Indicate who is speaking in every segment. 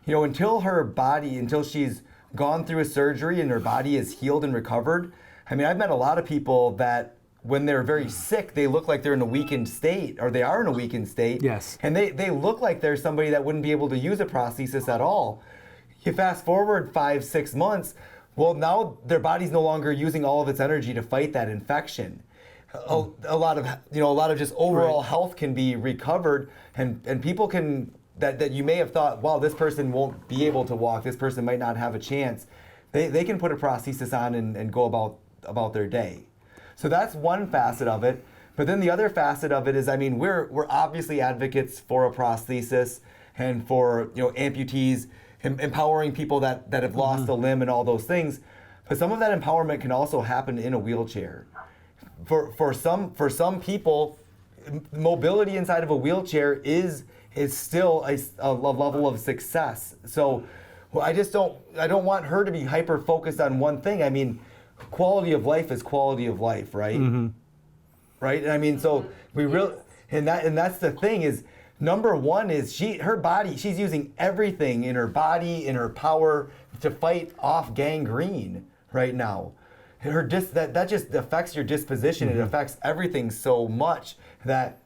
Speaker 1: until she's gone through a surgery and her body is healed and recovered. I mean, I've met a lot of people that when they're very sick, they look like they're in a weakened state, or they are in a weakened state.
Speaker 2: Yes.
Speaker 1: And they look like they're somebody that wouldn't be able to use a prosthesis at all. You fast forward 5-6 months, well, now their body's no longer using all of its energy to fight that infection. A lot of just overall health can be recovered, and people can that you may have thought, wow, this person won't be able to walk, this person might not have a chance. They can put a prosthesis on and go about their day. So that's one facet of it. But then the other facet of it is, I mean, we're obviously advocates for a prosthesis and for amputees, empowering people that have lost a limb and all those things. But some of that empowerment can also happen in a wheelchair. For some people, mobility inside of a wheelchair is still a level of success. So I don't want her to be hyper focused on one thing. I mean, quality of life is quality of life, right? Mm-hmm. Right? And I mean, so we really, and that's the thing is, number one is her body, she's using everything in her body, in her power to fight off gangrene right now. That just affects your disposition. Mm-hmm. It affects everything so much that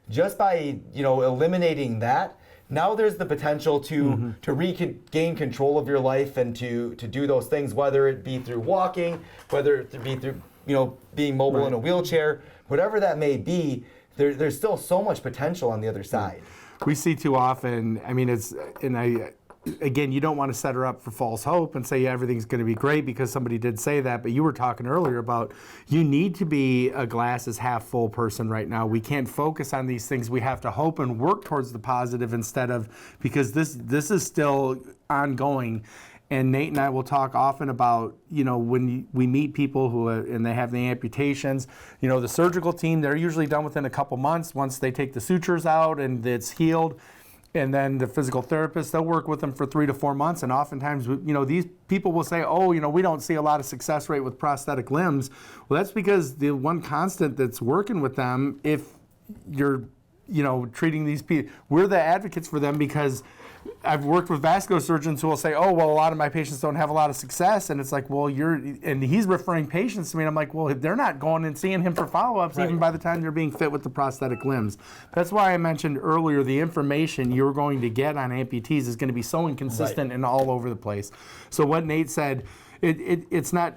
Speaker 1: just by eliminating that, now there's the potential to regain control of your life and to do those things, whether it be through walking, whether it be through being mobile in a wheelchair, whatever that may be. There's still so much potential on the other side.
Speaker 2: We see too often. I mean, again, you don't want to set her up for false hope and say, yeah, everything's going to be great because somebody did say that. But you were talking earlier about you need to be a glass is half full person right now. We can't focus on these things. We have to hope and work towards the positive instead of, because this is still ongoing. And Nate and I will talk often about, when we meet people and they have the amputations, the surgical team, they're usually done within a couple months once they take the sutures out and it's healed. And then the physical therapist, they'll work with them for 3 to 4 months. And oftentimes, these people will say, we don't see a lot of success rate with prosthetic limbs. Well, that's because the one constant that's working with them, if you're, treating these people, we're the advocates for them because I've worked with vascular surgeons who will say, a lot of my patients don't have a lot of success. And it's like, and he's referring patients to me. And I'm like, well, they're not going and seeing him for follow-ups even by the time they're being fit with the prosthetic limbs. That's why I mentioned earlier, the information you're going to get on amputees is going to be so inconsistent and all over the place. So what Nate said, it's not...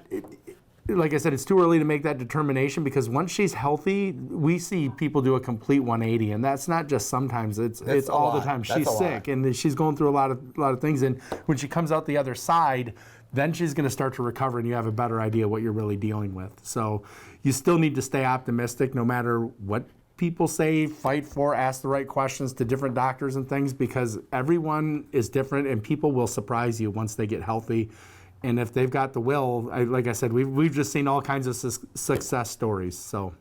Speaker 2: like I said, it's too early to make that determination because once she's healthy, we see people do a complete 180, and that's not just sometimes. It's all the time. She's sick, and she's going through a lot of things. And when she comes out the other side, then she's going to start to recover, and you have a better idea what you're really dealing with. So you still need to stay optimistic, no matter what people say. Fight for, ask the right questions to different doctors and things, because everyone is different, and people will surprise you once they get healthy. And if they've got the will, like I said, we've just seen all kinds of success stories. So.